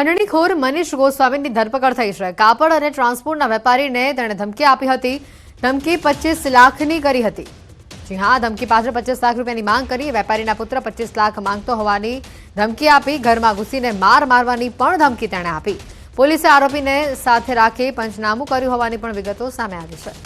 ખંડણીખોર મનીષ ગોસ્વામીની ધરપકડ થઈ છે। કાપડ અને ટ્રાન્સપોર્ટના વેપારીને તેણે ધમકી આપી હતી। ધમકી 25 લાખની કરી હતી। જી હા, ધમકી પાછળ 25 લાખ રૂપિયાની માંગ કરી। વેપારીના પુત્ર 25 લાખ માંગતો હોવાની ધમકી આપી। ઘરમાં ઘૂસીને મારવાની પણ ધમકી તેણે આપી। પોલીસે આરોપીને સાથે રાખી પંચનામું કર્યું હોવાની પણ વિગતો સામે આવી છે।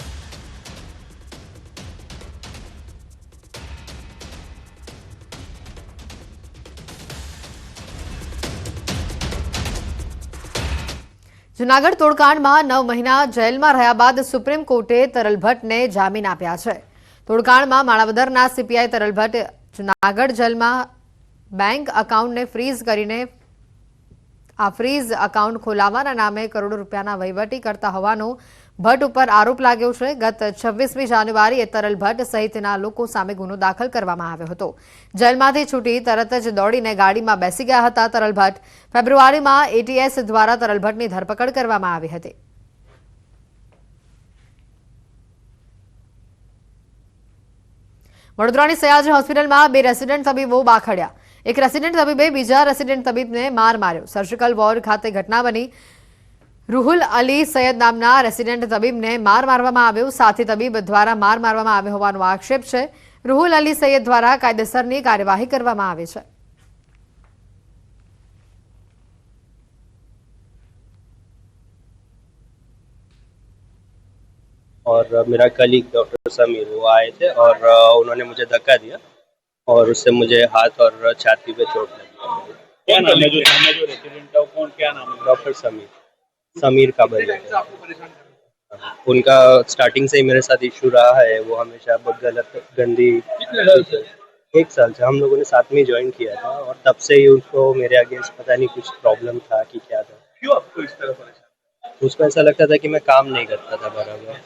જૂનાગઢ તોડકાંડમાં 9 મહિના જેલમાં રહ્યા બાદ સુપ્રીમ કોર્ટે તરલ ભટ્ટને જામીન આપ્યા છે। તોડકાંડમાં માણાવદરના સીપીઆઈ તરલ ભટ્ટ જૂનાગઢ જેલમાં બેંક એકાઉન્ટને ફ્રીઝ કરીને ફ્રીઝ એકાઉન્ટ ખોલાવવાના નામે કરોડો રૂપિયાના વહીવટી કરતા હોવાનો ભટ્ટ ઉપર આરોપ લાગ્યો છે। ગત 26મી જાન્યુઆરીએ તરલ ભટ્ટ સહિતના લોકો સામે ગુનો દાખલ કરવામાં આવ્યો હતો। જેલમાંથી છૂટી તરત જ દોડીને ગાડીમાં બેસી ગયા હતા તરલ ભટ્ટ। ફેબ્રુઆરીમાં એટીએસ દ્વારા તરલ ભટ્ટની ધરપકડ કરવામાં આવી હતી। વડોદરાની સયાજી હોસ્પિટલમાં 2 રેસિડેન્ટ તબીબો બાખડ્યા। એક રેસિડેન્ટ તબીબે બીજા રેસિડેન્ટ તબીબને માર માર્યો। સર્જિકલ વોર્ડ ખાતે ઘટના બની। રૂહુલ અલી સૈયદ નામના રેસિડેન્ટ તબીબને માર મારવામાં આવ્યો। સાથી તબીબ દ્વારા માર મારવામાં આવ્યો હોવાનો આક્ષેપ છે। રૂહુલ અલી સૈયદ દ્વારા કાયદેસરની કાર્યવાહી કરવામાં આવી છે। और मेरा कलीग डॉक्टर समीर वो आए थे और उन्होंने मुझे धक्का दिया और उससे मुझे हाथ और छाती पे चोट लगी। क्या नाम है जो रेसिडेंट है कौन, क्या नाम है? डॉक्टर समीर काबरिया। उनका स्टार्टिंग से ही मेरे साथ इशू रहा है। वो हमेशा बहुत गलत गंदी। कितने साल से? 1 साल से हम लोगों ने साथ में ज्वाइन किया था और तब से ही उसको मेरे अगेंस्ट पता नहीं कुछ प्रॉब्लम था कि क्या था। क्यों आपको इस तरह परेशान? उसको ऐसा लगता था कि मैं काम नहीं करता था बराबर।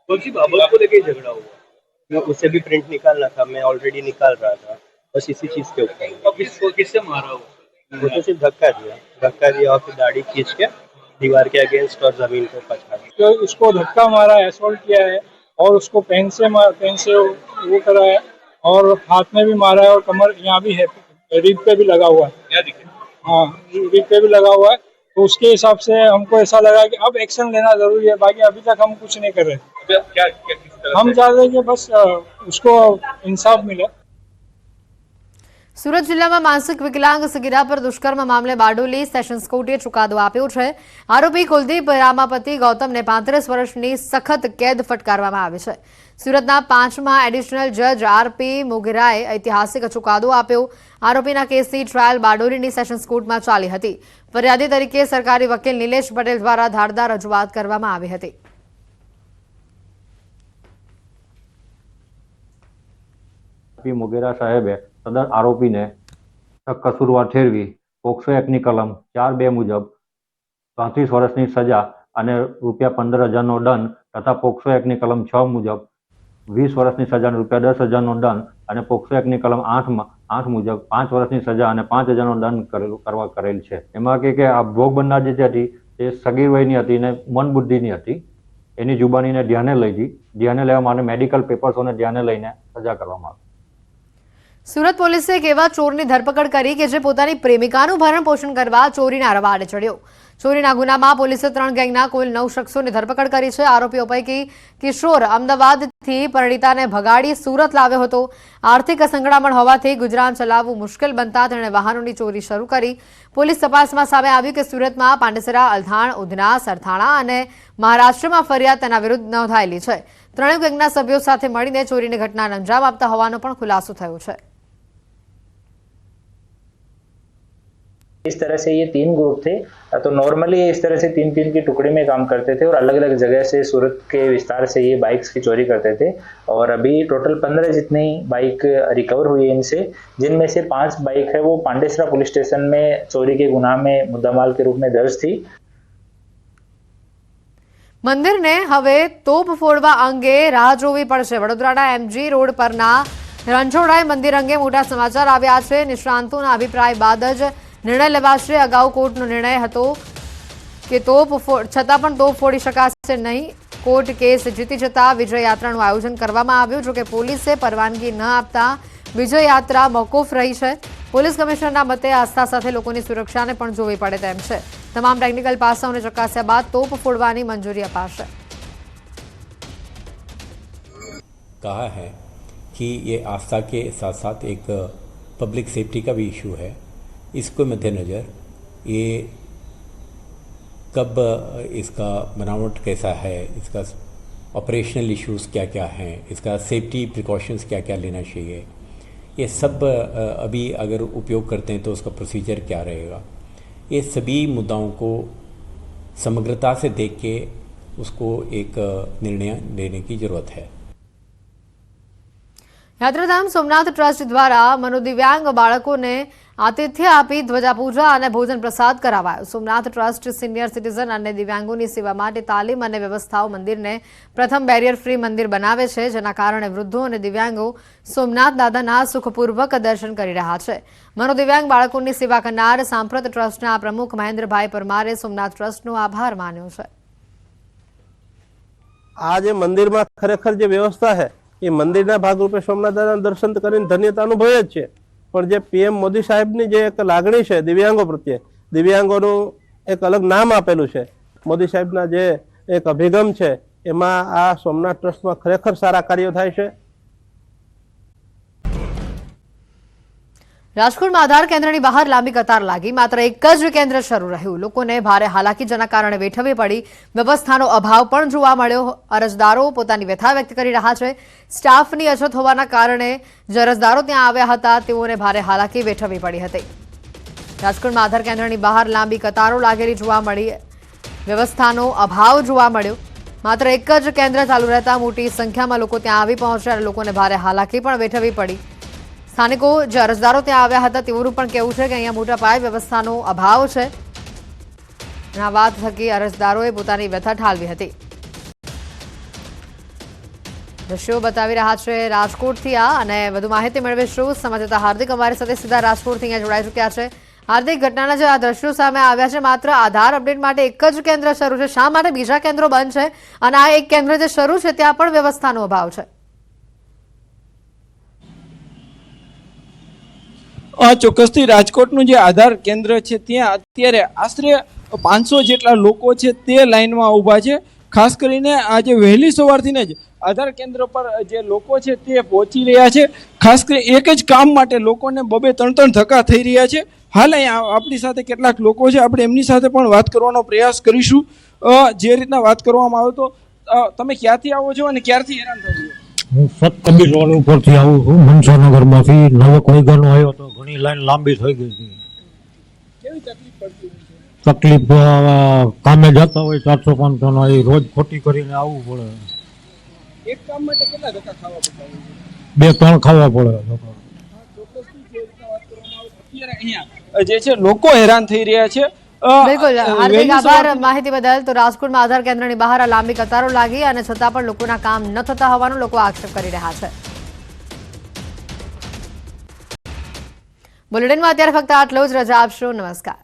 कौन सी बाबत को लेकर झगड़ा हुआ? उसे भी प्रिंट निकालना था, मैं ऑलरेडी निकाल रहा था, बस इसी चीज के ऊपर। अब किसको किससे मारा हुआ? वो तो सिर्फ धक्का दिया और फिर दाढ़ी खींच के दीवार के अगेंस्ट और जमीन को पछाड़ा। तो उसको धक्का मारा, असॉल्ट किया है और उसको पेन से वो करा है और हाथ में भी मारा है और कमर यहाँ भी है, रीढ़ पे भी लगा हुआ है। क्या दिखे? हाँ, रीढ़ पे भी लगा हुआ है। तो उसके हिसाब से हमको ऐसा लगा कि अब एक्शन लेना जरूरी है। बाकी अभी तक हम कुछ नहीं कर रहे। क्या किस तरह हम चाहते हैं कि बस उसको इंसाफ मिले। સુરત જિલ્લામાં માનસિક વિકલાંગ સગીરા પર દુષ્કર્મ મામલે બારડોલી સેશન્સ કોર્ટે ચુકાદો આપ્યો છે। આરોપી કુલદીપ રામાપતિ ગૌતમને 35 વર્ષની સખત કેદ ફટકારવામાં આવી છે। સુરતના 5મા એડિશનલ જજ આરપી મોગેરાએ ઐતિહાસિક ચુકાદો આપ્યો। આરોપીના કેસની ટ્રાયલ બારડોલીની સેશન્સ કોર્ટમાં ચાલી હતી। ફરિયાદી તરીકે સરકારી વકીલ નિલેશ પટેલ દ્વારા ધારદાર રજૂઆત કરવામાં આવી હતી। મોગેરા સાહેબે સદર આરોપીને કસૂરવાર ઠેરવી પોક્સો એક્ટની કલમ 4(2) મુજબ 35 વર્ષની સજા અને ₹15,000નો દંડ તથા પોક્સો એક્ટની કલમ 6 મુજબ 20 વર્ષની સજા અને ₹10,000નો દંડ અને પોક્સો એક્ટની કલમ 8 મુજબ 5 વર્ષની સજા અને ₹5,000નો દંડ કરેલ છે। એમાં કે આ ભોગ બનનાર જે હતી તે સગીર વયની હતી અને મંદબુદ્ધિની હતી। એની જુબાનીને ધ્યાને લેવા માટે મેડિકલ પેપર્સોને ધ્યાને લઈને સજા કરવામાં આવી। સુરત પોલીસે એક એવા ચોરની ધરપકડ કરી કે જે પોતાની પ્રેમિકાનું ભરણ પોષણ કરવા ચોરીના રવાડે ચડ્યો। ચોરીના ગુનામાં પોલીસે 3 ગેંગના કુલ 9 શખ્સોની ધરપકડ કરી છે। આરોપીઓ પૈકી કિશોર અમદાવાદથી પરિણીતાને ભગાડી સુરત લાવ્યો હતો। આર્થિક સંકળામણ હોવાથી ગુજરાન ચલાવવું મુશ્કેલ બનતા તેણે વાહનોની ચોરી શરૂ કરી। પોલીસ તપાસમાં સામે આવ્યું કે સુરતમાં પાંડેસરા, અલથાણ, ઉધના, સરથાણા અને મહારાષ્ટ્રમાં ફરિયાદ તેના વિરુદ્ધ નોંધાયેલી છે। ત્રણેય ગેંગના સભ્યો સાથે મળીને ચોરીની ઘટનાને અંજામ આપતા હોવાનો પણ ખુલાસો થયો છે। इस तरह से ये 3 ग्रुप थे। तो नॉर्मली इस तरह से 3-3 की टुकड़े में काम करते थे और अलग अलग जगह से सूरत के विस्तार से ये बाइक्स की चोरी करते थे। और अभी टोटल 15 जितनी बाइक रिकवर हुई है इनसे, जिनमें से 5 बाइक है वो पांडेसरा पुलिस स्टेशन में चोरी के गुनाह में मुद्दामाल के रूप में दर्ज थी। મંદિરને હવે તોપ ફોડવા અંગે રાહ જોવી પડશે। વડોદરાના MG રોડ પરના રણછોડરાય મંદિર અંગે મોટા સમાચાર આવ્યા છે। નિષ્ણાંતોના અભિપ્રાય બાદ જ નિર્ણય લેવાશે। અગાઉ કોર્ટનો નિર્ણય હતો કે છતાં પણ તોપ ફોડી શકાશે નહીં। કોર્ટ કેસ જીતી જતા વિજય યાત્રાનું આયોજન કરવામાં આવ્યું। જોકે પોલીસે પરવાનગી ન આપતા વિજય યાત્રા મોકૂફ રહી છે। પોલીસ કમિશનરના મતે આસ્થા સાથે લોકોની સુરક્ષાને પણ જોવી પડે તેમ છે. તમામ ટેકનિકલ પાસાઓને ચકાસ્યા બાદ તોપ ફોડવાની મંજૂરી અપાશે. कहा है कि ये आस्था के साथ साथ एक पब्लिक सेफ्टी का भी इशू है. इसको मद्देनज़र ये कब इसका बनावट कैसा है, इसका ऑपरेशनल इश्यूज़ क्या क्या हैं, इसका सेफ्टी प्रिकॉशंस क्या क्या लेना चाहिए, ये सब अभी अगर उपयोग करते हैं तो उसका प्रोसीजर क्या रहेगा, ये सभी मुद्दाओं को समग्रता से देख के उसको एक निर्णय लेने की ज़रूरत है. યાત્રાધામ સોમનાથ ટ્રસ્ટ દ્વારા મનોદિવ્યાંગ બાળકોને આતિથ્ય આપી ધ્વજાપૂજા અને ભોજન પ્રસાદ કરાવાયો. સોમનાથ ટ્રસ્ટ સિનિયર સિટીઝન અને દિવ્યાંગોની સેવા માટે તાલીમ અને વ્યવસ્થાઓ મંદિરને પ્રથમ બેરિયર ફ્રી મંદિર બનાવે છે, જેના કારણે વૃદ્ધો અને દિવ્યાંગો સોમનાથ દાદાના સુખપૂર્વક દર્શન કરી રહ્યા છે. મનોદિવ્યાંગ બાળકોની સેવા કરનાર સાંપ્રત ટ્રસ્ટના પ્રમુખ મહેન્દ્રભાઈ પરમારે સોમનાથ ટ્રસ્ટનો આભાર માન્યો છે. આ જે મંદિરમાં ખરેખર જે વ્યવસ્થા છે એ મંદિરના ભાગરૂપે સોમનાથ દાદાના દર્શન કરીને ધન્યતા અનુભવે જ છે. પણ જે પીએમ મોદી સાહેબની જે એક લાગણી છે દિવ્યાંગો પ્રત્યે, દિવ્યાંગોનું એક અલગ નામ આપેલું છે, મોદી સાહેબના જે એક અભિગમ છે એમાં આ સોમનાથ ટ્રસ્ટમાં ખરેખર સારા કાર્યો થાય છે. રાજકોટમાં આધાર કેન્દ્રની બહાર લાંબી કતાર લાગી. માત્ર એક જ કેન્દ્ર શરૂ રહ્યું. લોકોને ભારે હાલાકી જેના કારણે વેઠવી પડી. વ્યવસ્થાનો અભાવ પણ જોવા મળ્યો. અરજદારો પોતાની વ્યથા વ્યક્ત કરી રહ્યા છે. સ્ટાફની અછત હોવાના કારણે જે અરજદારો ત્યાં આવ્યા હતા તેઓને ભારે હાલાકી વેઠવી પડી હતી. રાજકોટમાં આધાર કેન્દ્રની બહાર લાંબી કતારો લાગેલી જોવા મળી. વ્યવસ્થાનો અભાવ જોવા મળ્યો. માત્ર એક જ કેન્દ્ર ચાલુ રહેતા મોટી સંખ્યામાં લોકો ત્યાં આવી પહોંચ્યા અને લોકોને ભારે હાલાકી પણ વેઠવી પડી. સ્થાનિકો જે અરજદારો ત્યાં આવ્યા હતા તેઓનું પણ કહેવું છે કે અહીંયા મોટા પાયે વ્યવસ્થાનો અભાવ છે. આ વાત થકી અરજદારોએ પોતાની વ્યથા ઠાલવી હતી. દ્રશ્યો બતાવી રહ્યા છે રાજકોટથી અને વધુ માહિતી મેળવીશું. સંવાદદાતા હાર્દિક અમારી સાથે સીધા રાજકોટથી અહીંયા જોડાઈ ચૂક્યા છે. હાર્દિક, ઘટનાના જે આ દ્રશ્યો સામે આવ્યા છે, માત્ર આધાર અપડેટ માટે એક જ કેન્દ્ર શરૂ છે, શા માટે બીજા કેન્દ્રો બંધ છે અને આ એક કેન્દ્ર જે શરૂ છે ત્યાં પણ વ્યવસ્થાનો અભાવ છે? ચોક્કસથી રાજકોટનું જે આધાર કેન્દ્ર છે ત્યાં અત્યારે આશરે 500 જેટલા લોકો છે તે લાઇનમાં ઊભા છે. ખાસ કરીને આજે વહેલી સવારથી જ આધાર કેન્દ્ર પર જે લોકો છે તે પહોંચી રહ્યા છે. ખાસ કરી એક જ કામ માટે લોકોને 2-3 ધક્કા થઈ રહ્યા છે. હાલ અહીંયા આપણી સાથે કેટલાક લોકો છે, આપણે એમની સાથે પણ વાત કરવાનો પ્રયાસ કરીશું. જે રીતના વાત કરવામાં આવે તો તમે ક્યાંથી આવો છો અને ક્યારથી હેરાન થયો છો? હું સતકબીર રોડ ઉપરથી આવું છું, મનસાનગરમાંથી. નવક વૈગાનો આવ્યો તો ઘણી લાઈન લાંબી થઈ ગઈ હતી. કેવી તકલીફ પડતી હોય છે? તકલીફ કામે જતા હોય 400-500 નો, એ રોજ ખોટી કરીને આવવું પડે. એક કામ માટે કેટલા ધક્કા ખાવા પડતા હોય છે? 2-3 ખાવા પડે. ચોક્કસથી જે રીતના વાત કરવામાં આવે અત્યારે અહીંયા જે છે લોકો હેરાન થઈ રહ્યા છે. બિલકુલ હાર્દિક, આભાર માહિતી બદલ. તો રાજકોટમાં આધાર કેન્દ્રની બહાર આ લાંબી કતારો લાગી અને છતાં પણ લોકોના કામ ન થતા હોવાનો લોકો આક્ષેપ કરી રહ્યા છે. બુલેટિનમાં અત્યારે ફક્ત આટલો જ. રજા આપશો. નમસ્કાર.